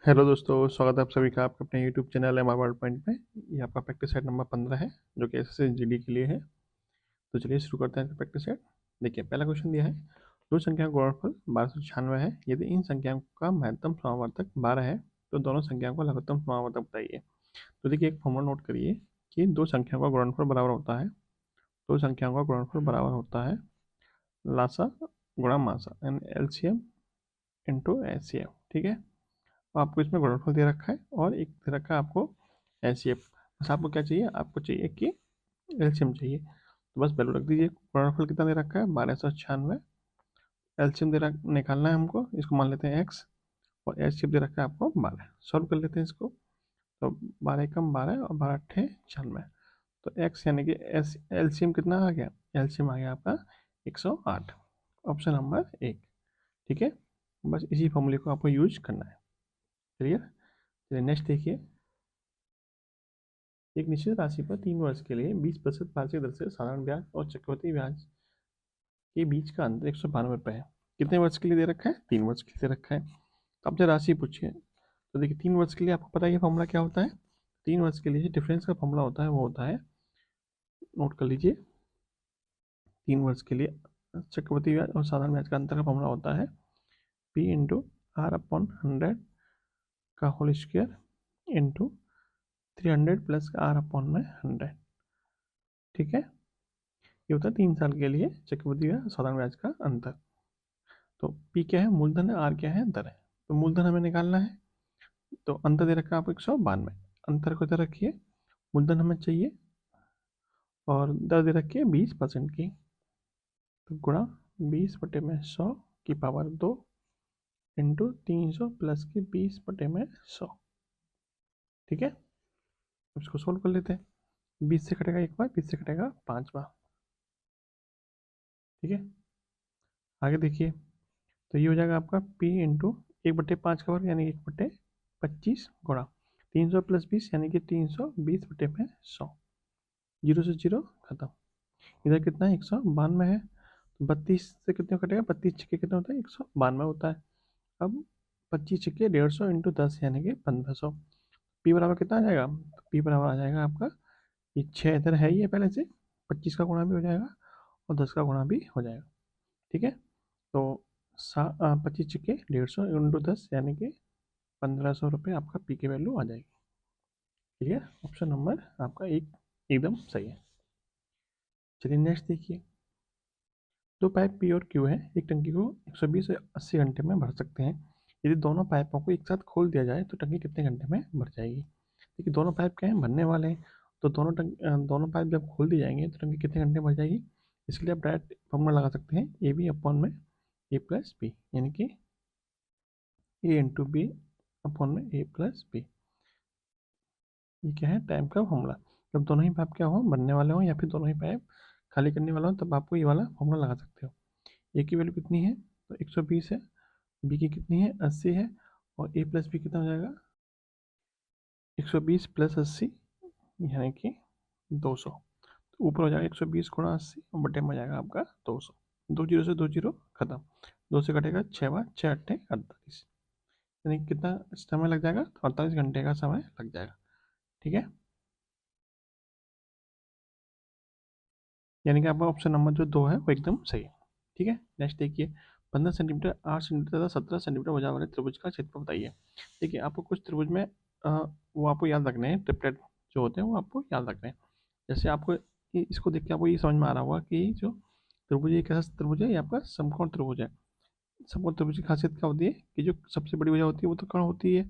Hello दोस्तों, स्वागत है आप सभी का आपके अपने YouTube channel M R world point में। ये आपका प्रैक्टिस सेट नंबर 15 है जो कि एस एस जी डी के लिए है। तो चलिए शुरू करते हैं प्रैक्टिस सेट। देखिए, पहला क्वेश्चन दिया है, दो संख्याओं का गुणनफल 1296 है। यदि इन संख्याओं का महत्तम समावर्तक 12 है तो दोनों संख्याओं का लघुत्तम समावर्तक बताइए। तो देखिए, एक फॉर्मूला नोट करिए कि दो संख्याओं का गुणनफल बराबर होता है, दो संख्याओं का गुणनफल बराबर होता है लासा गुणा मासा, यानी एलसीएम इंटू एचसीएफ। ठीक है, तो आपको इसमें गुणनफल दे रखा है और एक दे रखा है आपको एचसीएफ। बस आपको क्या चाहिए, आपको चाहिए कि एलसीएम चाहिए। तो बस वैल्यू रख दीजिए। गुणनफल कितना दे रखा है, 1296। एलसीएम दे रख निकालना है हमको, इसको मान लेते हैं एक्स, और एचसीएफ दे रखा है आपको 12। सॉल्व कर लेते हैं इसको। तो 12 कम 12 और 12 अट्ठे 96। तो एक्स यानी कि एस एलसीएम कितना आ गया, एलसीएम आ गया आपका 108। ऑप्शन नंबर एक। ठीक है, बस इसी फॉर्मूले को आपको यूज करना है। क्लियर। चलिए नेक्स्ट देखिए। एक निश्चित राशि पर 3 वर्ष के लिए 20% वार्षिक दर से साधारण ब्याज और चक्रवृद्धि ब्याज के बीच का अंतर 192 रुपये है। कितने वर्ष के लिए दे रखा है, 3 वर्ष के लिए दे रखा है। तो अब जब राशि पूछिए, तो देखिए 3 वर्ष के लिए आपको पता है ये फॉर्मूला क्या होता है। 3 वर्ष के लिए डिफरेंस का फॉर्मूला होता है, वो होता है, नोट कर लीजिए। 3 वर्ष के लिए चक्रवृद्धि ब्याज और साधारण ब्याज का अंतर का फॉर्मूला होता है पी इंटू आर अपॉन 100 का whole square into 300 plus R upon में 100। ठीक है, ये होता है 3 साल के लिए चक्रवृद्धि ब्याज साधारण ब्याज का अंतर। तो पी क्या है, मूलधन है, आर क्या है, दर है। तो मूलधन हमें निकालना है, तो अंतर दे रखा है आपको 192। अंतर को इधर रखिए, मूलधन हमें चाहिए और दर दे रखी है 20% की। तो गुणा 20/100 की पावर 2 इंटू 300 प्लस की 20/100। ठीक है, इसको सोल्व कर लेते हैं। 20 से कटेगा एक बार, 20 से कटेगा 5 बार। ठीक है, आगे देखिए। तो ये हो जाएगा आपका P इंटू 1/5 का वर्ग यानी 1/25 गुणा 300 प्लस 20 यानी कि 320/100। जीरो से जीरो खत्म। इधर कितना है, 192 है। तो 32 से कितने कटेगा, 32 छक्के कितना होता है, 192 होता है। अब 25 छक्के 150 इंटू 10 यानी कि 1500। पी बराबर कितना आ जाएगा, तो पी बराबर आ जाएगा आपका, ये 6 इधर है ही है पहले से, 25 का गुणा भी हो जाएगा और 10 का गुणा भी हो जाएगा। ठीक है, तो 25 छक्के 150 इंटू 10 यानी कि 1500 रुपये आपका पी की वैल्यू आ जाएगी। क्लियर, ऑप्शन नंबर आपका एक एकदम सही है। चलिए नेक्स्ट देखिए। दो पाइप पी और क्यू है, एक टंकी को 120 से 80 घंटे में भर सकते हैं। यदि दोनों पाइपों को एक साथ खोल दिया जाए तो टंकी कितने घंटे में भर जाएगी। देखिए, दोनों पाइप क्या है, भरने वाले हैं। तो दोनों पाइप जब खोल दी जाएंगे तो टंकी कितने घंटे में भर जाएगी। इसके लिए आप डायरेक्ट फॉर्मूला लगा सकते हैं, ए बी अपॉन में ए प्लस बी, यानी कि ए इंटू बी अपॉन में ए प्लस बी। ये क्या है, टाइम का फॉर्मूला। जब दोनों ही पाइप क्या हो, बनने वाले हो या फिर दोनों ही पाइप खाली करने वाला हो, तब आपको ये वाला फॉर्मूला लगा सकते हो। ए की वैल्यू कितनी है, तो 120 है। बी की कितनी है, 80 है। और ए प्लस बी कितना हो जाएगा, 120 प्लस 80 यानी कि 200। तो ऊपर हो जाएगा 120 गुणा 80 और बटे में हो जाएगा आपका 200। दो जीरो से दो जीरो खत्म। दो से कटेगा 6 बार, 6 अट्ठे 48, यानी कि कितना समय लग जाएगा, तो 48 घंटे का समय लग जाएगा। ठीक है, यानी कि आपका ऑप्शन नंबर जो 2 है वो एकदम सही है। ठीक है, नेक्स्ट देखिए। 15 सेंटीमीटर, 8 सेंटीमीटर तथा 17 सेंटीमीटर भुजा वाले त्रिभुज का क्षेत्रफल बताइए। देखिए, आपको कुछ त्रिभुज में वो आपको याद रखने हैं, ट्रिपलेट जो होते हैं वो आपको याद रखने हैं। जैसे आपको इसको देख के आपको ये समझ में आ रहा होगा कि जो त्रिभुज, ये कैसा त्रिभुज है, ये आपका समकोण त्रिभुज है। समकोण त्रिभुज की खासियत क्या होती है कि जो सबसे बड़ी भुजा होती है वो तो कर्ण होती है,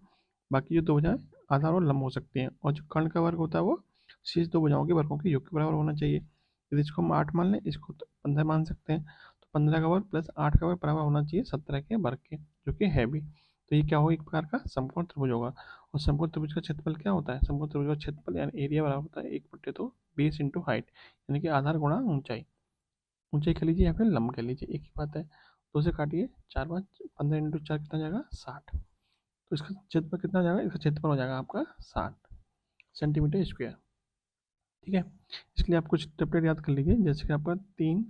बाकी जो दो भुजाएं आधार और लंब हो सकती हैं, और जो कर्ण का वर्ग होता है वो शेष दो भुजाओं के वर्गों के योग के बराबर होना चाहिए। यदि इसको हम 8 मान लें, इसको तो 15 मान सकते हैं। तो 15 का वर्ग प्लस 8 का वर्ग बराबर होना चाहिए 17 के वर्ग के, जो कि है भी। तो ये क्या होगा, एक प्रकार का समकोण त्रिभुज होगा। और समकोण त्रिभुज का क्षेत्रफल क्या होता है, समकोण त्रिभुज का क्षेत्रफल यानी एरिया बराबर होता है 1/2 बेस इंटू हाइट, यानी कि आधार गुणा ऊंचाई। ऊंचाई कह लीजिए या फिर लंब कह लीजिए, एक ही बात है। दो से काटिए, 4×5 15 इंटू 4 कितना जाएगा, 60। तो इसका क्षेत्रफल कितना हो जाएगा, इसका क्षेत्रफल हो जाएगा आपका 60 सेंटीमीटर स्क्वायर। ठीक है, इसलिए आप कुछ ट्रिपलेट याद कर लीजिए, जैसे कि आपका 3,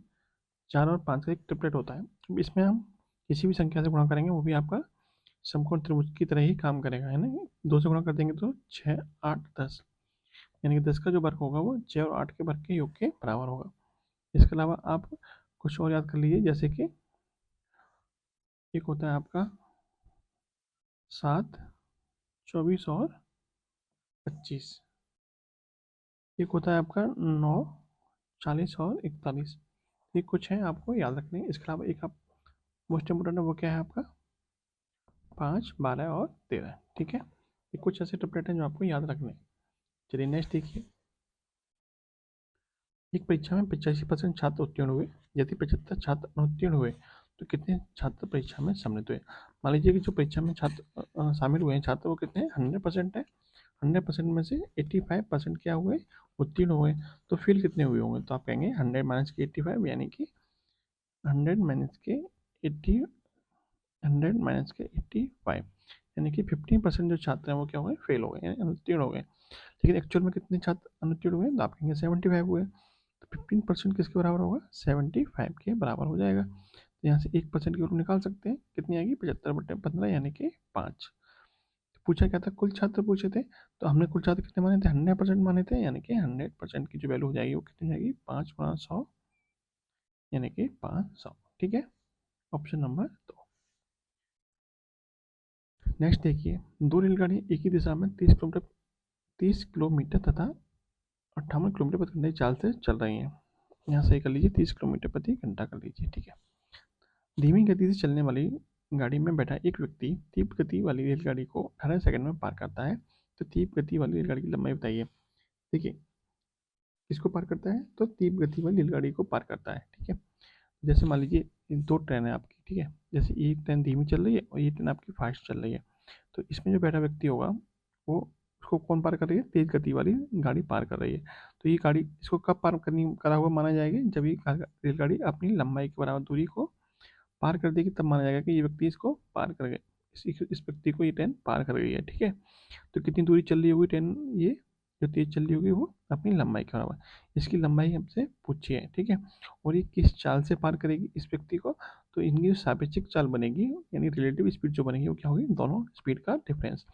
4 और 5 का एक ट्रिपलेट होता है। अब इसमें हम किसी भी संख्या से गुणा करेंगे वो भी आपका समकोण त्रिभुज की तरह ही काम करेगा, है ना। 2 से गुणा कर देंगे तो 6, 8, 10, यानी कि 10 का जो वर्ग होगा वो 6 और 8 के वर्ग के योग के बराबर होगा। इसके अलावा आप कुछ और याद कर लीजिए, जैसे कि एक होता है आपका 7, 24 और 25, एक होता है आपका 9, 40 और 41। ये कुछ है आपको याद रखने। इसके अलावा एक आप मोस्ट इम्पोर्टेंट है, वो क्या है आपका 5, 12 और 13। ठीक है, ये कुछ ऐसे ट्रिपलेट हैं जो आपको याद रखने हैं। चलिए नेक्स्ट देखिए, एक परीक्षा में 85% छात्र उत्तीर्ण हुए, यदि 75 छात्र अनुत्तीर्ण हुए तो कितने छात्र परीक्षा में सम्मिलित हुए। मान लीजिए कि जो परीक्षा में छात्र शामिल हुए हैं छात्र, वो कितने हैं, 100% है। 100% में से 85% क्या हुए, उत्तीर्ण हुए। तो फिर कितने हुए होंगे, तो आप कहेंगे 100 माइनस के 85, यानी कि 100 माइनस के 80, 100 माइनस के 85, यानी कि 15% जो छात्र हैं वो क्या हुए, फेल हो गए, यानी अनुत्तीर्ण हो गए। लेकिन एक्चुअल में कितने छात्र अनुत्तीर्ण हुए, तो आप कहेंगे 75 हुए। तो 15% किसके बराबर होगा, 75 के बराबर हो जाएगा। तो यहाँ से 1% की वैल्यू निकाल सकते हैं, कितनी आएगी, 75/15, यानी कि 5। पूछा क्या था, कुल छात्र पूछे थे, तो हमने कुल छात्र कितने माने थे, 100% माने थे, यानी कि 100% की जो वैल्यू हो जाएगी वो कितनी जाएगी, 5 × 100, यानी कि 500। ठीक है, ऑप्शन नंबर 2। नेक्स्ट देखिए, दो रेलगाड़ियाँ एक ही दिशा में 30 किलोमीटर तथा 58 किलोमीटर प्रति घंटे की चाल से चल रही हैं। यहाँ सही कर लीजिए, 30 किलोमीटर प्रति घंटा कर लीजिए। ठीक है, धीमी गति से चलने वाली गाड़ी में बैठा एक व्यक्ति तीव्र गति वाली रेलगाड़ी को 18 सेकंड में पार करता है, तो तीव्र गति वाली रेलगाड़ी की लंबाई बताइए। देखिए, किसको पार करता है, तो तीव्र गति वाली रेलगाड़ी को पार करता है। ठीक है, जैसे मान लीजिए दो ट्रेन है आपकी, ठीक है, जैसे ये ट्रेन धीमी चल रही है और ये ट्रेन आपकी फास्ट चल रही है। तो इसमें जो बैठा व्यक्ति होगा वो, उसको कौन पार कर रही है, तेज गति वाली गाड़ी पार कर रही है। तो ये गाड़ी इसको कब पार करनी करा हुआ माना जाएगी, जब ये रेलगाड़ी अपनी लंबाई के बराबर दूरी को पार कर देगी, तब माना जाएगा कि ये व्यक्ति इसको पार कर गए, इस व्यक्ति को ये ट्रेन पार कर गई है। ठीक है, तो कितनी दूरी चल रही होगी ट्रेन, ये जो तेज चल रही होगी वो अपनी लंबाई के बराबर, इसकी लंबाई हमसे पूछी है। ठीक है, और ये किस चाल से पार करेगी इस व्यक्ति को, तो इनकी जो सापेक्षिक चाल बनेगी, यानी रिलेटिव स्पीड जो बनेगी, वो क्या होगी, दोनों स्पीड का डिफरेंस,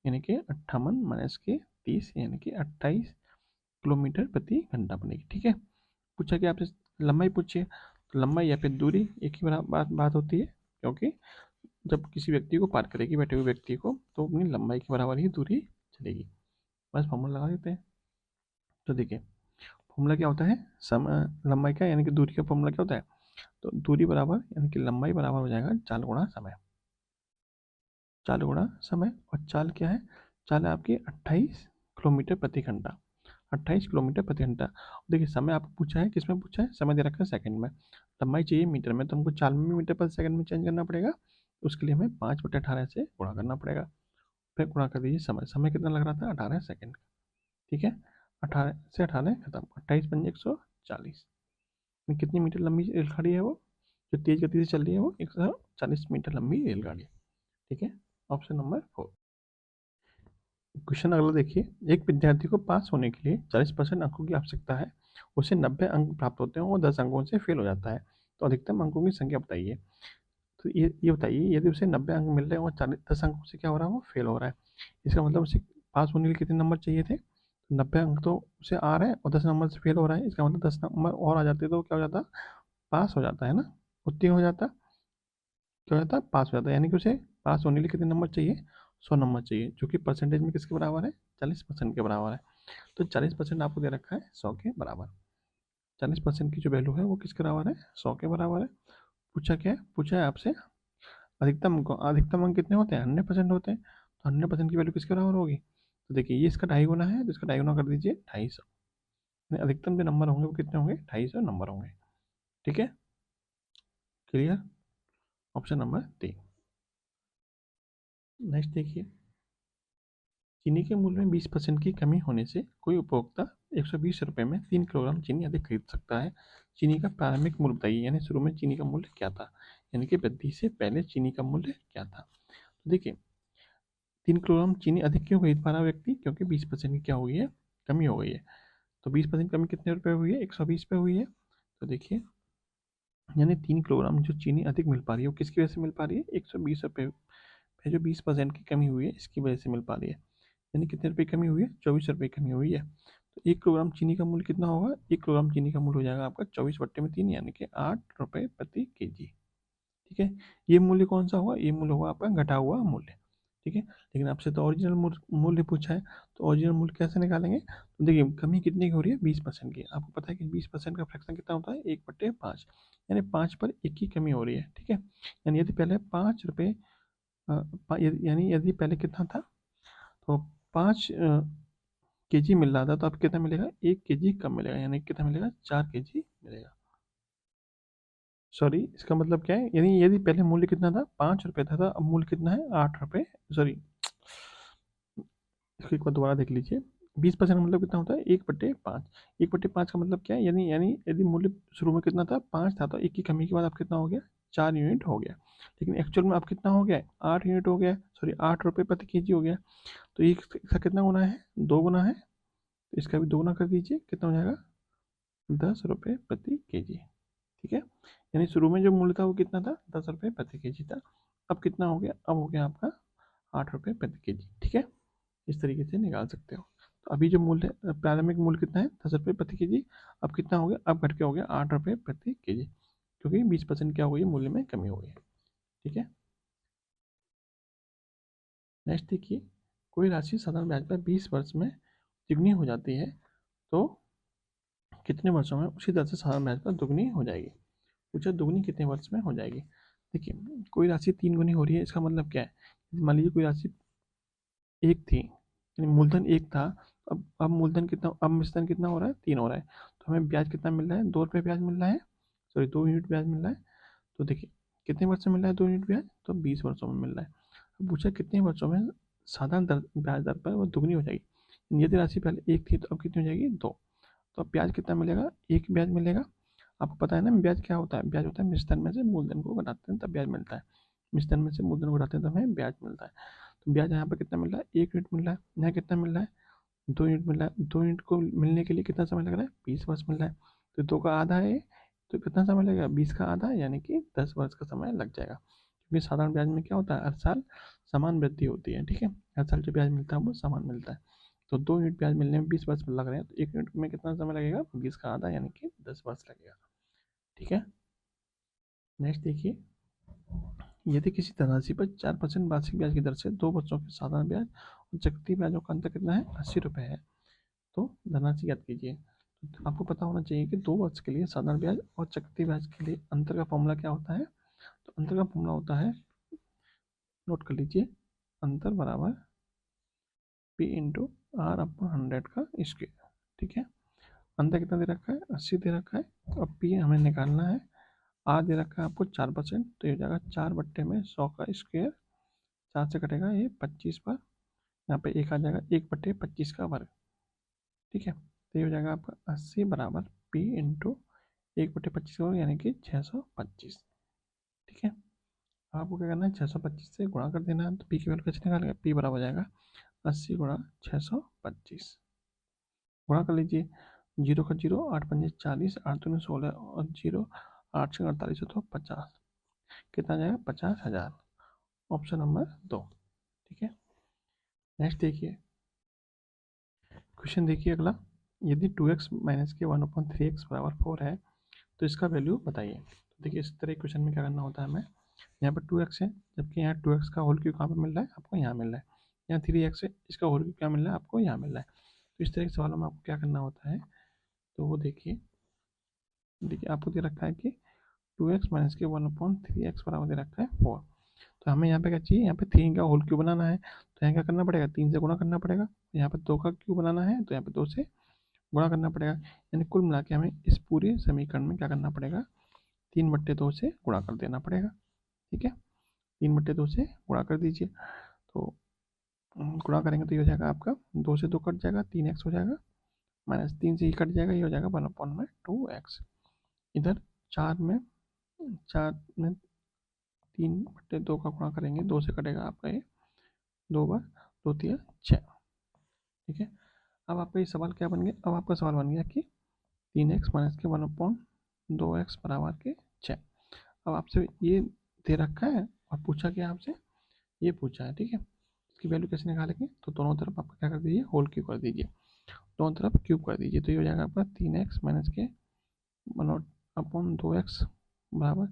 यानी कि 58 माइनस के 30, यानी कि 28 किलोमीटर प्रति घंटा बनेगी। ठीक है, पूछा कि आपसे लंबाई पूछिए, तो लंबाई या फिर दूरी एक ही बात होती है, क्योंकि जब किसी व्यक्ति को पार करेगी, बैठे हुए व्यक्ति को, तो अपनी लंबाई के बराबर ही दूरी चलेगी। बस फॉर्मूला लगा देते हैं। तो देखिए, फॉर्मूला क्या होता है, समय लंबाई का यानी कि दूरी का फॉर्मूला क्या होता है, तो दूरी बराबर यानी कि लंबाई बराबर हो जाएगा चाल गुणा समय। चाल गुणा समय, और चाल क्या है, चाल है आपकी 28 किलोमीटर प्रति घंटा। 28 किलोमीटर प्रति घंटा। देखिए, समय आपको पूछा है, किसमें पूछा है, समय दे रखा है सेकंड में, लंबाई चाहिए मीटर में, तो हमको चाल में मीटर पर सेकंड में चेंज करना पड़ेगा। उसके लिए हमें 5/18 से गुणा करना पड़ेगा। फिर गुणा कर दीजिए समय, समय कितना लग रहा था, 18 सेकंड। ठीक है, 18 से 18 खत्म, 28 पंजे 140। कितनी मीटर लंबी रेलगाड़ी है वो, जो तेज गति से चल रही है, वो 140 मीटर लंबी रेलगाड़ी है। ठीक है, ऑप्शन नंबर 4। क्वेश्चन अगला देखिए, एक विद्यार्थी को पास होने के लिए 40% अंकों की आवश्यकता है, उसे 90 अंक प्राप्त होते हैं और 10 अंकों से फेल हो जाता है, तो अधिकतम अंकों की संख्या बताइए। तो ये बताइए, यदि उसे 90 अंक मिल रहे हैं और 10 अंकों से क्या हो रहा है, वो फेल हो रहा है, इसका मतलब उसे पास होने के लिए कितने नंबर चाहिए थे, 90 अंक तो उसे आ रहे हैं और 10 नंबर से फेल हो रहा है, इसका मतलब 10 नंबर और आ जाते तो क्या हो जाता, पास हो जाता है ना, उत्तीर्ण हो जाता, क्या हो जाता, पास हो जाता, यानी कि उसे पास होने के लिए कितने नंबर चाहिए, 100 नंबर चाहिए, जो कि परसेंटेज में किसके बराबर है, 40% के बराबर है। तो 40% आपको दे रखा है 100 के बराबर। 40% की जो वैल्यू है वो किसके बराबर है, 100 के बराबर है। पूछा क्या है, पूछा है आपसे अधिकतम अंक कितने होते हैं, 100% होते हैं, तो 100% की वैल्यू किसके बराबर होगी, तो देखिए ये इसका 2.5 गुना है, तो इसका 2.5 गुना कर दीजिए 250। अधिकतम जो नंबर होंगे वो कितने होंगे, 250 नंबर होंगे। ठीक है, क्लियर, ऑप्शन नंबर 3। नेक्स्ट देखिए, चीनी के मूल्य में 20% की कमी होने से कोई उपभोक्ता 120 रुपये में 3 किलोग्राम चीनी अधिक खरीद सकता है। चीनी का प्रारंभिक मूल्य बताइए, यानी शुरू में चीनी का मूल्य क्या था, यानी कि वृद्धि से पहले चीनी का मूल्य क्या था। तो देखिए, 3 किलोग्राम चीनी अधिक क्यों खरीद पा रहा है व्यक्ति, क्योंकि 20% की क्या हुई है, कमी हो गई है। तो 20% कमी कितने रुपये हुई है, 120 पे हुई है। तो देखिए, यानी 3 किलोग्राम जो चीनी अधिक मिल पा रही है वो किसकी वजह से मिल पा रही है, 120 रुपये फिर जो 20% की कमी हुई है इसकी वजह से मिल पा रही है। यानी कितने रुपये कमी हुई है? 24 रुपये कमी हुई है। तो 1 किलोग्राम चीनी का मूल्य कितना होगा? 1 किलोग्राम चीनी का मूल्य हो जाएगा आपका 24/3 यानी कि 8 रुपये प्रति kg। ठीक है, ये मूल्य कौन सा होगा? ये मूल्य होगा आपका घटा हुआ मूल्य। ठीक है, लेकिन आपसे तो ओरिजिनल मूल्य पूछा है, तो ओरिजिनल मूल्य कैसे निकालेंगे? तो देखिए कमी कितने की हो रही है? 20% की। आपको पता है कि 20% का फ्रैक्शन कितना होता है? 1/5, यानी 5/1 की कमी हो रही है। ठीक है, यानी यदि पहले 5 रुपये यानी यदि पहले कितना था, तो 5 kg मिल रहा था, तो अब कितना मिलेगा? 1 kg कम मिलेगा, यानी कितना मिलेगा? 4 kg मिलेगा। सॉरी, इसका मतलब क्या है? यानी यदि पहले मूल्य कितना था? 5 रुपये था, अब मूल्य कितना है? 8 रुपये। सॉरी, इसको एक बार दोबारा देख लीजिए। 20% मतलब कितना होता है? 1/5। 1/5 का मतलब क्या है? यानी यानी यदि मूल्य शुरू में कितना था? 5 था, तो 1 की कमी के बाद अब कितना हो गया? 4 यूनिट हो गया। लेकिन एक्चुअल में अब कितना हो गया? 8 यूनिट हो गया। सॉरी, 8 रुपये प्रति kg हो गया। तो ये इसका कितना गुना है? 2 गुना है। तो इसका भी 2 गुना कर दीजिए, कितना हो जाएगा? 10 रुपये प्रति kg। ठीक है, यानी शुरू में जो मूल्य था वो कितना था? 10 रुपये प्रति kg था। अब कितना हो गया? अब हो गया आपका 8 रुपये प्रति kg। ठीक है, इस तरीके से निकाल सकते हो। तो अभी जो मूल्य, प्रारंभिक मूल्य कितना है? 10 रुपये प्रति kg। अब कितना हो गया? अब घट के हो गया 8 रुपये प्रति kg, क्योंकि 20% क्या हो गई? मूल्य में कमी हो गई। ठीक है, नेक्स्ट देखिए, कोई राशि साधारण ब्याज पर 20 वर्ष में दुगनी हो जाती है, तो कितने वर्षों में उसी तरह से साधारण ब्याज पर दुगनी हो जाएगी? पूछा दुगनी कितने वर्ष में हो जाएगी। देखिए, कोई राशि 3 गुनी हो रही है, इसका मतलब क्या है? मान लीजिए कोई राशि 1 थी, यानी मूलधन 1 था, अब मूलधन कितना, अब मिश्रण कितना हो रहा है? 3 हो रहा है। तो हमें ब्याज कितना मिल रहा है? 2 रुपये ब्याज मिल रहा है। सॉरी, 2 यूनिट ब्याज मिल रहा है। तो देखिए कितने वर्ष में मिल रहा है 2 यूनिट ब्याज? तो 20 वर्षों में मिल रहा है। अब पूछा कितने वर्षों में साधारण ब्याज दर पर वो दुगनी हो जाएगी। यदि राशि पहले 1 थी, तो अब कितनी हो जाएगी? 2। तो अब ब्याज कितना मिलेगा? 1 ब्याज मिलेगा। आपको पता है ना ब्याज क्या होता है? ब्याज होता है मिश्रण में से मूलधन को घटाते हैं तब ब्याज मिलता है। मिश्रण में से मूलधन को घटाते हैं तब हमें ब्याज मिलता है। तो ब्याज यहाँ पर कितना मिल रहा है? 1 यूनिट मिल रहा है। यहाँ कितना मिल रहा है? 2 यूनिट मिल रहा है। 2 यूनिट को मिलने के लिए कितना समय लग रहा है? 20 वर्ष मिल रहा है। तो 2 का आधा है, तो कितना समय लगेगा? 20 का आधा, यानी कि 10 वर्ष का समय लग जाएगा। क्योंकि साधारण ब्याज में क्या होता है? हर साल समान वृद्धि होती है। ठीक है, हर साल जो ब्याज मिलता है वो समान मिलता है। तो 2 यूनिट ब्याज मिलने में 20 वर्ष लग रहे हैं, तो 1 यूनिट में कितना समय लगेगा? 20 का आधा, यानी कि 10 वर्ष लगेगा। ठीक है, नेक्स्ट देखिए, यदि किसी धनराशि पर 4% वार्षिक ब्याज की दर से 2 वर्षों के साधारण ब्याज और चक्रवृद्धि ब्याजों का अंतर कितना है? 80 रुपये है। तो धनराशि याद कीजिए। तो आपको पता होना चाहिए कि 2 वर्ष के लिए साधारण ब्याज और चक्रवृद्धि ब्याज के लिए अंतर का फॉर्मूला क्या होता है? तो अंतर का फॉर्मूला होता है, नोट कर लीजिए, अंतर बराबर P/R/100 का स्क्वायर। ठीक है, अंतर कितना दे रखा है? 80 दे रखा है। तो अब P हमें निकालना है। आर दे रखा है आपको 4%, तो ये हो जाएगा 4/100 का स्क्वायर। 4 से कटेगा ये 25 पर, यहाँ पे 1 आ जाएगा, 1/25 का वर्ग। ठीक है, तो ये हो जाएगा आपका 80 बराबर P/1/25 का वर्ग, यानी कि 625। ठीक है, आपको क्या करना है? 625 से गुणा कर देना है। तो पी की वैल्यू कैसे निकालेगा? पी बराबर हो जाएगा 80 गुणा 625। गुणा कर लीजिए, 0 का 0, 8×5 = 40, 8×2 = 16 और 0, 8 से 48 तो 50। कितना आ जाएगा? 50,000। Option number 2। ठीक है, नेक्स्ट देखिए, क्वेश्चन देखिए अगला, यदि 2x माइनस के 1/3x बराबर 4 है, तो इसका वैल्यू बताइए। तो देखिए इस तरह क्वेश्चन में क्या करना होता है हमें, यहाँ पर 2x है, जबकि यहाँ 2x का होल क्यूब कहाँ पर मिल रहा है? आपको यहाँ मिल रहा है। यहाँ 3x है, इसका होल क्यूब क्या मिल रहा है? आपको यहाँ मिल रहा है। तो इस तरह के सवालों में आपको क्या करना होता है? तो वो देखिए, देखिए आपको दे रखा है कि 2x माइनस के 1/3x बराबर दे रखा है 4। तो हमें यहाँ पे क्या चाहिए? यहाँ पे 3 का होल क्यूब बनाना है, तो यहाँ क्या करना पड़ेगा? 3 से गुणा करना पड़ेगा। यहाँ पे 2 का क्यूब बनाना है, तो यहाँ पे 2 से गुणा करना पड़ेगा। यानी कुल मिला के हमें इस पूरे समीकरण में क्या करना पड़ेगा? 3/2 से गुणा कर देना पड़ेगा। ठीक है, 3/2 से गुणा कर दीजिए। तो गुणा करेंगे तो ये हो जाएगा आपका, 2 से 2 कट जाएगा, 3x हो जाएगा, माइनस 3 से ही कट जाएगा, ये हो जाएगा 1/2x। इधर 4 में 3/2 का गुणा करेंगे, 2 से कटेगा आपका ये, 2 बार 2 3 6। ठीक है, अब आपका ये सवाल क्या बन गया? अब आपका सवाल बन गया कि 3x माइनस के 1/2x बराबर के 6। अब आपसे ये दे रखा है और पूछा क्या आपसे ये पूछा है, ठीक है। इसकी वैल्यू कैसे निकालेंगे, तो दोनों तरफ आपका क्या कर दीजिए, होल क्यूब कर दीजिए, दोनों तरफ क्यूब कर दीजिए, तो ये हो जाएगा आपका 3x माइनस के 1/2x बराबर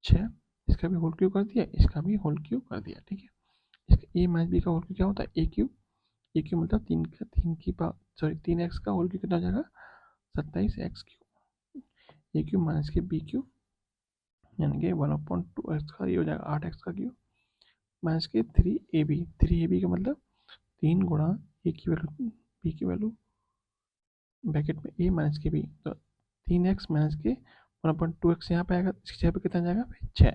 6। इसका भी होल क्यूब कर दिया, इसका भी होल क्यूब कर दिया, ठीक है। इसका ए माइनस बी का होल क्यूब क्या होता है, ए क्यूब। ए क्यूब मतलब तीन एक्स का होल क्यूब कितना हो जाएगा, 27x क्यूब। ए क्यूब माइनस के बी क्यूब यानी कि 1/2x का ये हो जाएगा 8x का क्यूब माइनस के 3ab का मतलब 3 गुणा ए की वैल्यू बी की वैल्यू ब्रैकेट में ए माइनस के बी, तो 3x माइनस के 1/2x यहाँ पे आएगा, इसकी जगह पे कितना जाएगा, 6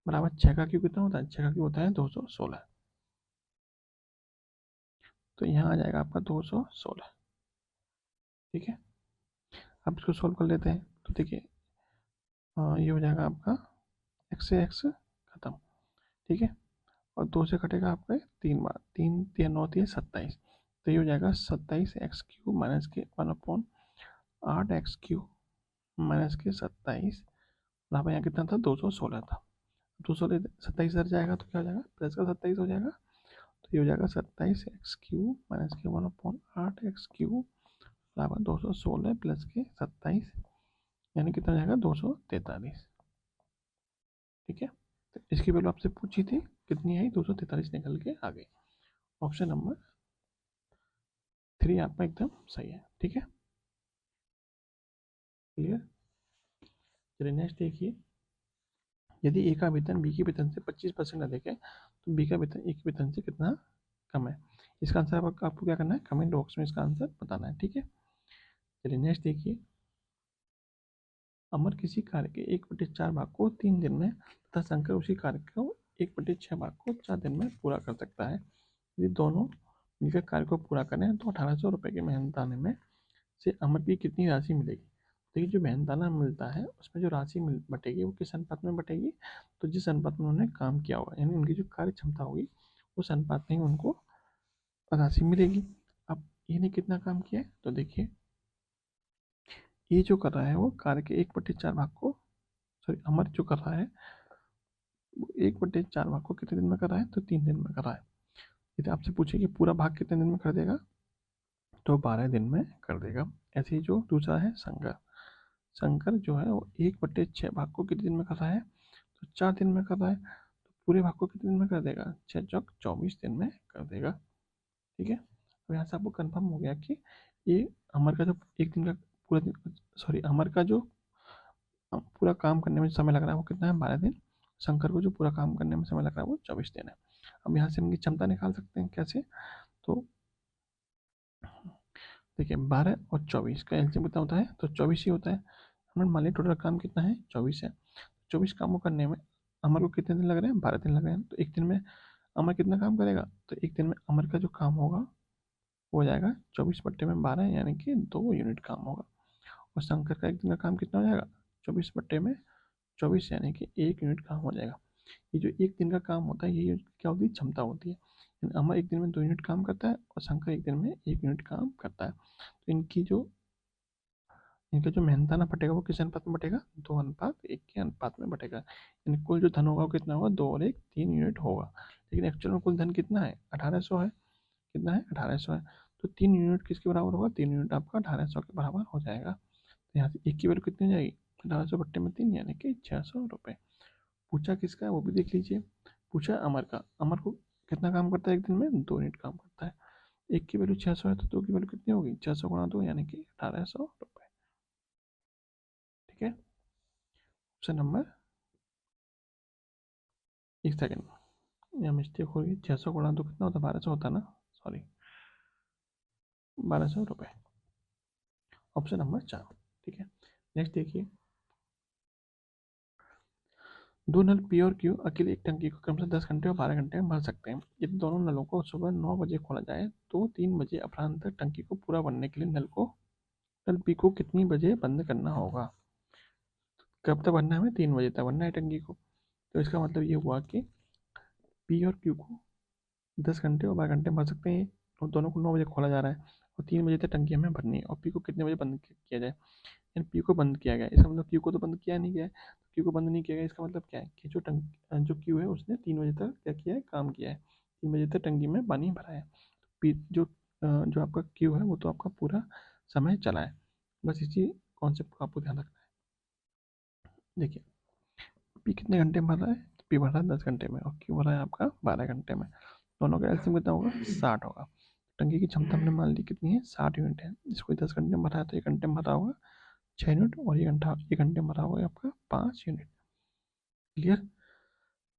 बराबर 6 का क्यूब कितना होता है, 6 का क्यूब होता है 216। तो यहाँ आ जाएगा आपका 216, ठीक है। अब इसको सोल्व कर लेते हैं, तो देखिए ये हो जाएगा आपका x से x खत्म, ठीक है। और 2 से कटेगा आपका 3 बार, 3 3 9 3 27, तो ये हो जाएगा 27x क्यूब माइनस के 1/8x क्यूब माइनस के 27 बराबर यहाँ कितना था, 216 था। 216 27 इधर जाएगा तो क्या हो जाएगा, प्लस का 27 हो जाएगा, तो ये हो जाएगा 27x क्यूब माइनस के 1/8x क्यूब बराबर 216 प्लस के 27 यानी कितना जाएगा, 243, ठीक है। तो इसकी वैल्यू आपसे पूछी थी, कितनी आई, 243 निकल के आ गई। ऑप्शन नंबर 3 आपका एकदम सही है, ठीक है। क्लियर। चलिए नेक्स्ट देखिए, यदि ए का वेतन बी के वेतन से 25% अधिक है तो बी का वेतन ए के वेतन से कितना कम है। इसका आंसर आपको क्या करना है, कमेंट बॉक्स में इसका आंसर बताना है, ठीक है। चलिए नेक्स्ट देखिए, अमर किसी कार्य के 1/4 भाग को 3 दिन में तथा शंकर उसी कार्य को 1/6 भाग को 4 दिन में पूरा कर सकता है। यदि दोनों मिलकर कार्य को पूरा करें तो 1800 रुपये के मेहनताने में से अमर की कितनी राशि मिलेगी। तो ये जो मेहनताना मिलता है उसमें जो राशि बटेगी वो किस अनुपात में बटेगी, तो जिस अनुपात में उन्होंने काम किया होगा, यानी उनकी जो कार्य क्षमता होगी उस अनुपात में ही उनको राशि मिलेगी। अब इन्हें कितना काम किया है, तो देखिए ये जो कर रहा है वो कार्य के 1/4 भाग को, सॉरी अमर जो कर रहा है वो 1/4 भाग को कितने दिन में कर रहा है, तो 3 दिन में कर रहा है। यदि आपसे पूछे कि पूरा भाग कितने दिन में कर देगा, तो 12 दिन में कर देगा। ऐसे ही जो दूसरा है शंकर, शंकर जो है वो 1/6 भाग को कितने दिन में कर रहा है, तो 4 दिन में कर रहा है। तो पूरे भाग को कितने दिन में कर देगा, 6 चौक 24 दिन में कर देगा, ठीक है। अब यहाँ से आपको कंफर्म हो गया कि ये अमर का जो एक दिन का पूरा दिन, सॉरी अमर का जो पूरा काम करने में समय लग रहा है वो कितना है, 12 दिन। शंकर को जो पूरा काम करने में समय लग रहा है वो 24 दिन है। अब यहाँ से हम इनकी क्षमता निकाल सकते हैं कैसे, तो देखिए 12 और 24 का एलसीएम कितना होता है, तो 24 ही होता है। हमने मान लिया टोटल काम कितना है, 24 है। 24 कामों करने में अमर को कितने दिन लग रहे हैं, 12 दिन लग रहे हैं। तो एक दिन में अमर कितना काम करेगा, तो एक दिन में अमर का जो काम होगा हो जाएगा 24/12 यानी कि 2 यूनिट काम होगा। और शंकर का एक दिन का काम कितना हो जाएगा, 24/24 यानी कि 1 यूनिट काम हो जाएगा। ये जो एक दिन का काम होता है ये क्या होती है, क्षमता होती है। अमर एक दिन में 2 यूनिट काम करता है और शंकर एक दिन में 1 यूनिट काम करता है। तो इनका जो मेहनताना बटेगा वो किस अनुपात में बटेगा, 2:1 के अनुपात में बटेगा। यानी कुल जो धन होगा वो कितना होगा, 2 और 1 3 यूनिट होगा। लेकिन एक्चुअल में कुल धन कितना है, 1800 है। कितना है, 1800 है। तो 3 यूनिट किसके बराबर होगा, 3 यूनिट आपका 1800 के बराबर हो जाएगा। तो यहाँ से एक की वैल्यू कितनी हो जाएगी, 1800/3 यानी कि 600 रुपये। पूछा किसका है वो भी देख लीजिए, पूछा अमर का। अमर को कितना काम करता है एक दिन में, 2 यूनिट काम करता है। एक की वैल्यू 600 है तो दो की वैल्यू कितनी होगी, 600 गुणा 2 यानी कि 1800 रुपये, ठीक है। ऑप्शन नंबर, एक सेकेंड यहाँ मिस्टेक होगी, 600 गुणा 2 कितना होता है, 1200 होता है ना, सॉरी 1200 रुपये। ऑप्शन नंबर 4, ठीक है। नेक्स्ट देखिए, दो नल पी और क्यू अकेले एक टंकी को क्रमशः 10 घंटे और 12 घंटे में भर सकते हैं। यदि दोनों नलों को सुबह 9 बजे खोला जाए तो 3 बजे अपराह्न तक टंकी को पूरा भरने के लिए नल पी को कितनी बजे बंद करना होगा। कब तक भरना है, हमें 3 बजे तक भरना है टंकी को। तो इसका मतलब ये हुआ कि पी और क्यू को 10 घंटे और 12 घंटे भर सकते हैं, और दोनों को 9 बजे खोला जा रहा है और 3 बजे तक टंकी हमें भरनी है, और पी को कितने बजे बंद किया जाए, यानी पी को बंद किया गया, इसका मतलब क्यू को तो बंद किया नहीं गया है, क्यू को बंद नहीं किया गया, इसका मतलब क्या है कि जो क्यू है उसने 3 बजे तक क्या किया है, काम किया है, 3 बजे तक टंकी में पानी भरा है। पी जो आपका क्यू है वो तो आपका पूरा समय चला है। बस इसी कॉन्सेप्ट को आपको ध्यान रखना है। देखिए पी कितने घंटे में भर रहा है, पी भर रहा है 10 घंटे में, और क्यू भर रहा है आपका 12 घंटे में। दोनों का एलसीएम कितना होगा, 60 होगा। टंकी की क्षमता हमने मान ली कितनी है, 60 यूनिट है। इसको 10 घंटे में भरा है तो 1 घंटे में भरा होगा 6 यूनिट, और 1 घंटे में भरा होगा आपका 5 यूनिट। क्लियर।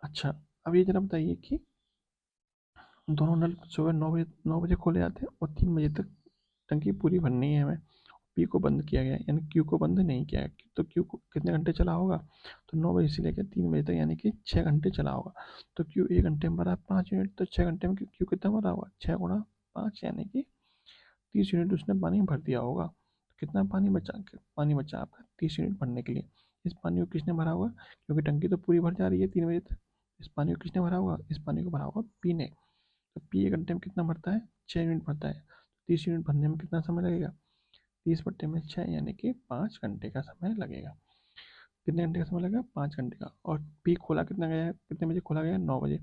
अच्छा अब ये जरा बताइए कि दोनों नल सुबह 9 बजे खोले जाते हैं और 3 बजे तक टंकी पूरी भरनी है हमें। पी को बंद किया गया है, यानी क्यू को बंद नहीं किया है, तो क्यू को कितने घंटे चला होगा, तो 9 बजे से लेकर 3 बजे तक, यानी कि 6 घंटे चला होगा। तो क्यू 1 घंटे में भरा 5 यूनिट, तो 6 घंटे में क्यू कितना भरा होगा, 6 × 5 यानी कि 30 यूनिट उसने पानी भर दिया होगा। तो कितना पानी बचा आपका 30 यूनिट भरने के लिए। इस पानी को किसने भरा होगा, क्योंकि टंकी तो पूरी भर जा रही है 3 बजे तक। इस पानी को किसने भरा होगा, इस पानी को भरा होगा पी ने। तो पी 1 घंटे में कितना भरता है, 6 यूनिट भरता है। 30 यूनिट भरने में कितना समय लगेगा, 30/6 यानी कि 5 घंटे का समय लगेगा। कितने घंटे का समय लगेगा, 5 घंटे का। और पी खोला कितना गया है, कितने बजे खोला गया है, 9 बजे।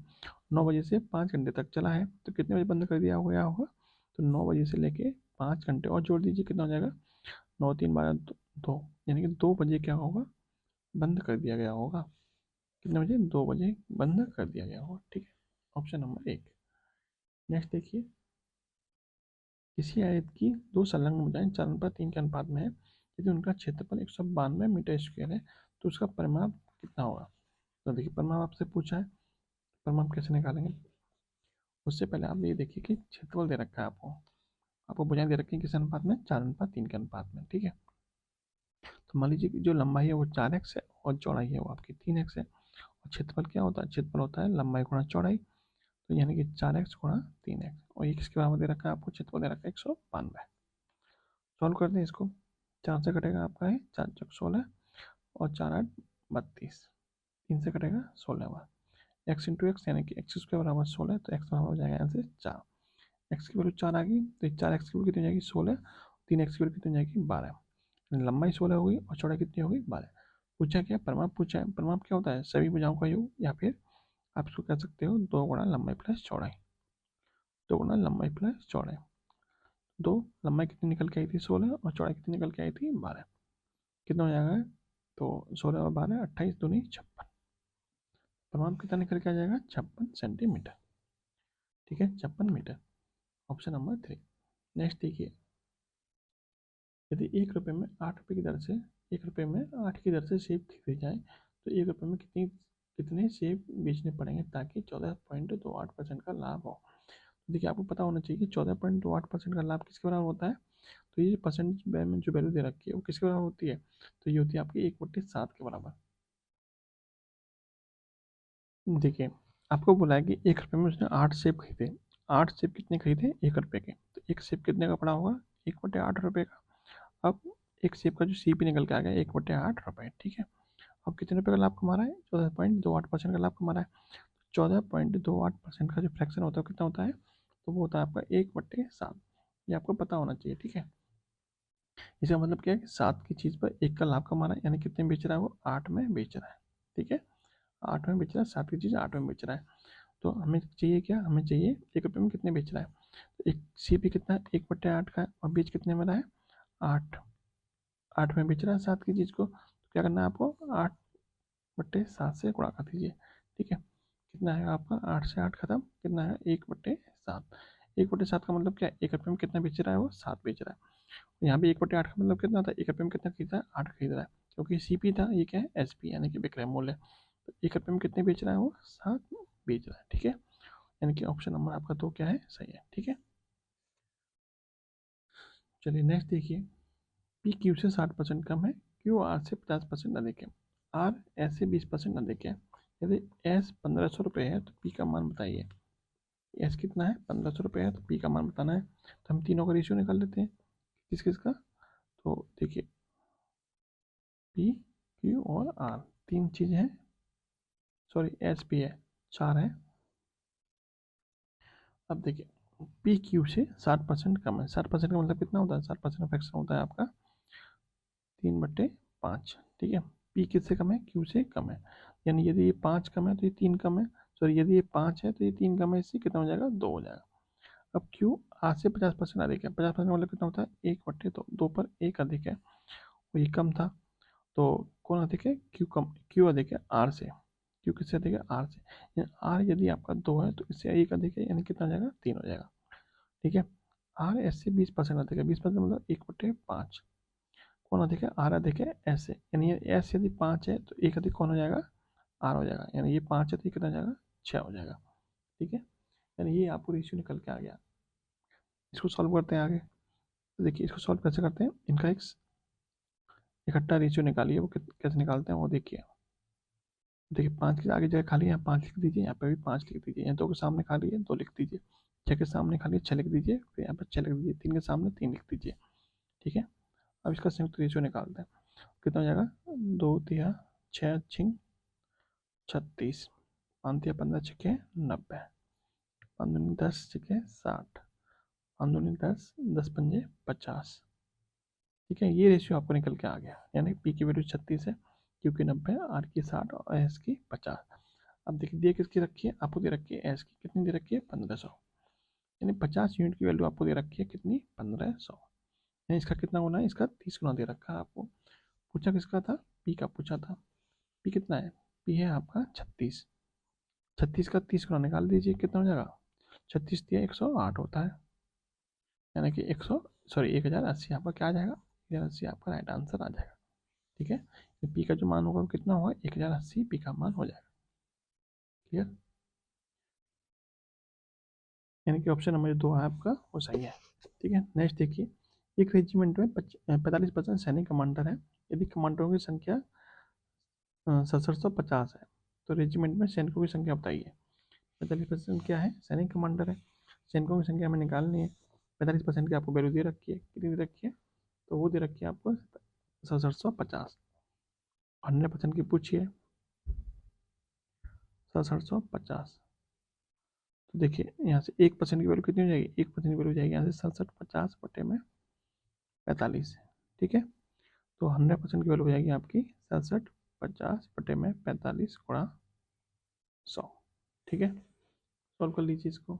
9 बजे से 5 घंटे तक चला है, तो कितने बजे बंद कर दिया गया होगा, तो 9 बजे से लेके 5 घंटे और जोड़ दीजिए, कितना हो जाएगा, 9 3 12 2, यानी कि 2 बजे क्या होगा, बंद कर दिया गया होगा। कितने बजे, 2 बजे बंद कर दिया गया होगा। ठीक है, ऑप्शन नंबर 1। नेक्स्ट देखिए, किसी आयत की दो संलग्न भुजाएं 4:3 के अनुपात में है, यदि उनका क्षेत्रफल 192 मीटर स्क्वायर है तो उसका परिमाप कितना होगा। तो देखिए परिमाप आपसे पूछा है, परिमाप कैसे निकालेंगे, उससे पहले आप ये देखिए कि क्षेत्रफल दे रखा है आपको भुजाएं दे रखी है किस अनुपात में, 4:3 के अनुपात में। ठीक है, तो मान लीजिए कि जो लंबाई है वो 4x है और चौड़ाई है वो आपकी 3x है, और क्षेत्रफल क्या होता है, क्षेत्रफल होता है लंबाई गुणा चौड़ाई, तो यानी कि 4x गुणा 3x, और ये किसके बराबर दे रखा है आपको, क्षेत्रफल दे रखा है 192। सॉल्व करते हैं इसको, 4 से कटेगा आपका है 4×16 और 4×8 = 32, 3 से कटेगा 16 बार, x×x यानी कि x² बराबर 16, तो x बराबर हो जाएगा यहाँ से 4। x की वैल्यू 4 आ गई, तो 4x की वैल्यू कितनी हो जाएगी 16, 3x की वैल्यू कितनी हो जाएगी 12। लंबाई 16 होगी और चौड़ाई कितनी होगी 12। पूछा क्या, परिमाप पूछा है। परिमाप क्या होता है, सभी भुजाओं का योग, या फिर आप इसको कह सकते हो 2 गुणा लंबाई प्लस चौड़ाई, 2 गुणा लंबाई प्लस चौड़ाई। दो लंबाई कितनी निकल के आई थी 16, और चौड़ाई कितनी निकल के आई थी 12। कितना हो जाएगा, तो 16 और 12 28 दूनी 56। परिमाप कितना निकल के आ जाएगा, 56 सेंटीमीटर। ठीक है, 56 मीटर, ऑप्शन नंबर 3। नेक्स्ट देखिए, यदि 1 रुपये में 8 रुपये की दर से 1 रुपये में 8 की दर से सेब खरीदे जाए तो 1 रुपये में कितने सेब बेचने पड़ेंगे ताकि 14.28% का लाभ हो। तो देखिए आपको पता होना चाहिए कि 14.28% का लाभ किसके बराबर होता है। तो ये परसेंटेज में जो वैल्यू दे रखी है वो किसके बराबर होती है, तो ये होती है आपकी 1/7 के बराबर। देखिए आपको बोला है कि 1 रुपये में उसने 8 सेब खरीदे, 8 सेब कितने खरीदे, 1 रुपये के, तो एक सेब कितने का पड़ा होगा, 1/8 रुपये का। अब एक सेब का जो सीपी निकल के आ गया 1/8 रुपये। ठीक है, अब कितने रुपये का लाभ कमा रहा है, 14.28% का लाभ कमा रहा है। 14.28% का जो फ्रैक्शन होता है कितना होता है, तो वो होता है आपका 1/7। ये आपको पता होना चाहिए। ठीक है, इसका मतलब क्या है कि 7 की चीज़ पर 1 का लाभ कमा रहा है, यानी कितने में बेच रहा है वो, 8 में बेच रहा है। ठीक है, 8 में बेच रहा है, 7 की चीज़ 8 में बेच रहा है। तो हमें चाहिए क्या, हमें चाहिए 1 रुपये में कितने बेच रहा है। तो एक सीपी कितना है, 1/8 का है, और बीच कितने में रहा है, 8। 8 में बेच रहा है 7 की चीज़ को, तो क्या करना है आपको, 8/7 से गुणा कर दीजिए। ठीक है, कितना है आपका, 8 से 8 खत्म, कितना है 1/7। 1/7 का मतलब क्या है, 1 रुपये में कितना बेच रहा है वो, 7 बेच रहा है। यहाँ पे 1/8 का मतलब कितना था, 1 रुपये में कितना खरीदा है, 8 खरीद रहा है, क्योंकि सीपी था, ये क्या है एसपी यानी कि विक्रय मूल्य। तो 1 रुपये में कितने बेच रहा है वो, 7 बेच रहा है। ठीक है, यानी कि ऑप्शन नंबर आपका 2 क्या है, सही है। ठीक है, चलिए नेक्स्ट देखिए, पी क्यू से 60% कम है, क्यू आर से 50% अधिक है, आर एस से 20% अधिक है। यदि एस 1500 रुपये है तो पी का मान बताइए। एस कितना है, 1500 रुपये है, तो पी का मान बताना है। तो हम तीनों का रेशियो निकाल लेते हैं, किस किस का। तो देखिए पी क्यू और आर, तीन चीज़ हैं, सॉरी एस पी है, 4 है। अब देखिए पी क्यू से 60% कम है। 60% का मतलब कितना होता है? 60% फ्रैक्शन होता है आपका 3/5। ठीक है, पी किससे कम है? क्यू से कम है। यानी यदि ये 5 कम है तो ये 3 कम है, सॉरी यदि ये 5 है तो ये 3 कम है, इससे कितना हो जाएगा? 2 हो जाएगा। अब क्यू आज से 50% अधिक है। 50% मतलब कितना होता है? 1/2। 2 पर 1 अधिक है, वो ये कम था, तो कौन अधिक है? क्यू कम, क्यू अधिक है आर से। क्यू किससे अधिक है? आर से। यानी आर यदि आपका 2 है तो इससे 1 अधिक है, यानी कितना हो जाएगा? 3 हो जाएगा। ठीक है, आर एस से 20% अधिक है। 20% मतलब 1/5। कौन अधिक है? आर अधिक है एस से। यानी एस यदि 5 है तो 1 अधिक कौन हो जाएगा? आर हो जाएगा। यानी ये 5 है तो ये कितना हो जाएगा? 6 हो जाएगा। ठीक है, यानी ये आपको रेशियो निकल के आ गया। इसको सॉल्व करते हैं आगे। तो देखिए इसको सॉल्व कैसे करते हैं, इनका एक इकट्ठा रेशियो निकालिए। वो कैसे निकालते हैं वो देखिए। देखिए 5 के आगे जगह खाली है, यहाँ 5 लिख दीजिए, यहाँ पे भी 5 लिख दीजिए। यहाँ 2 के सामने खाली है, 2 लिख दीजिए। 6 के सामने खाली है, 6 लिख दीजिए। फिर यहाँ पर 6 लिख दीजिए। 3 के सामने 3 लिख दीजिए। ठीक है, अब इसका संयुक्त रेशियो निकालते हैं। कितना हो जाएगा? 2 तिया 6 छिंग 36, 5 तिया 15 छिके 90, 5 दूनी 10 छिके 60, 5 दूनी 10, 10 पंजे 50। ठीक है, ये रेशियो आपको निकल के आ गया। यानी पी की वैल्यू 36 है, क्यू की 90 है, आर की 60 और एस की 50। अब देखिए दे किसकी रखी है? आपको दे रखी है एस की। कितनी दे रखी है? 1500। यानी 50 यूनिट की वैल्यू आपको दे रखी है कितनी? 1500। यानी इसका कितना गुना है? इसका 30 गुना दे रखा है आपको। पूछा किसका था? पी का पूछा था। पी कितना है? पी है आपका 36। 36 का 30 गुना निकाल दीजिए, कितना हो जाएगा? 36 दिया 108 होता है। यानी कि 100, सॉरी 1080 आपका क्या आ जाएगा? 1080 आपका राइट आंसर आ जाएगा। ठीक है, पी का जो मान होगा वो कितना होगा? 1080 पी का मान हो जाएगा। क्लियर? यानी कि ऑप्शन नंबर 2 है आपका वो सही है। ठीक है, नेक्स्ट देखिए। एक रेजिमेंट में 45% सैनिक कमांडर है। यदि कमांडरों की संख्या 6750 है तो रेजिमेंट में सैनिकों की संख्या बताइए। 45% क्या है? सैनिक कमांडर है। सैनिकों की संख्या हमें निकालनी है। 45% की आपको वैल्यू दे रखी है, कितनी दे रखी है? तो वो दे रखी है आपको 6750। 100% की पूछिए 6750। तो देखिए यहाँ से 1% की वैल्यू कितनी हो जाएगी? 1% की वैल्यू हो जाएगी यहाँ से 6750/45। ठीक है, तो 100% की वैल्यू हो जाएगी आपकी 6750/45 गुणा 100। ठीक है, सॉल्व कर लीजिए इसको।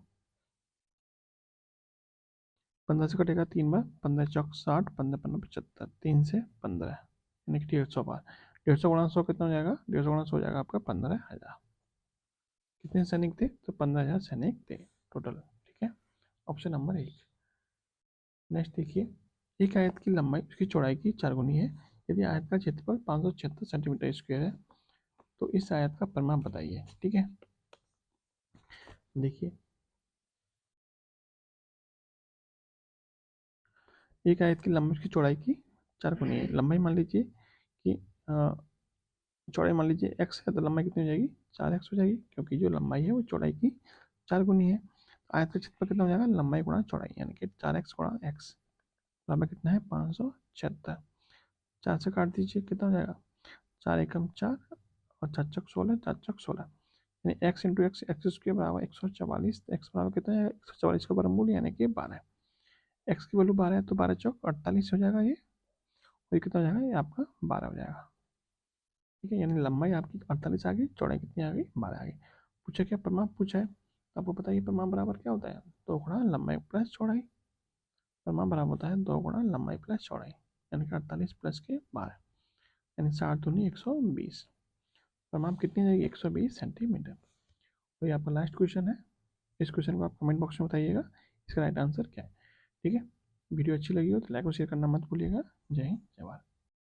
15 से कटेगा 3 बार, 15 चौक 60, 15 15 75, 3 से 15, यानी कि 150 बार। 150 गुणा 100 कितना हो जाएगा? 150 गुणा 100 हो जाएगा आपका 15,000। कितने सैनिक थे? तो 15,000 सैनिक थे टोटल। ठीक है, ऑप्शन नंबर 1। नेक्स्ट देखिए। एक आयत की लंबाई उसकी चौड़ाई की 4 गुनी है। यदि आयत का क्षेत्रफल 576 सेंटीमीटर स्क्वायर है तो इस आयत का परिमाप बताइए। ठीक है, देखिए एक आयत की लंबाई उसकी चौड़ाई की 4 गुनी है। लंबाई मान लीजिए कि चौड़ाई मान लीजिए x है, तो लंबाई कितनी हो जाएगी? 4x हो जाएगी, क्योंकि जो लंबाई है वो चौड़ाई की 4 गुनी है। आयत का क्षेत्रफल कितना हो जाएगा? लंबाई गुणा चौड़ाई, यानी कि 4x गुणा x। लंबाई कितना है? 576। 4 से काट दीजिए, कितना हो जाएगा? 4 एकम 4 और 4 चौक 16, 4 चौक 16, यानी x into x, x square बराबर 144। एक्स बराबर कितना है? 144 का वर्गमूल यानी कि 12। एक्स की वैल्यू 12 है तो 12 चौक 48 हो जाएगा ये, और ये कितना हो जाएगा? ये आपका 12 हो जाएगा। ठीक है, यानी लंबाई आपकी 48 आ गई, चौड़ाई कितनी आ गई? 12 आ गई। पूछा क्या? परिमाप पूछा है, तो आपको बताइए परिमाप बराबर क्या होता है? 2 गुणा लंबाई प्लस चौड़ाई। परिमाप बराबर होता है 2 गुणा लंबाई प्लस चौड़ाई, यानी कि 48 प्लस के 12, यानी 60 दूनी 120। परिमाप कितनी जाएगी? 120 सेंटीमीटर। तो ये आपका लास्ट क्वेश्चन है। इस क्वेश्चन को आप कमेंट बॉक्स में बताइएगा इसका राइट आंसर क्या है। ठीक है, वीडियो अच्छी लगी हो तो लाइक और शेयर करना मत भूलिएगा। जय हिंद, जय भारत।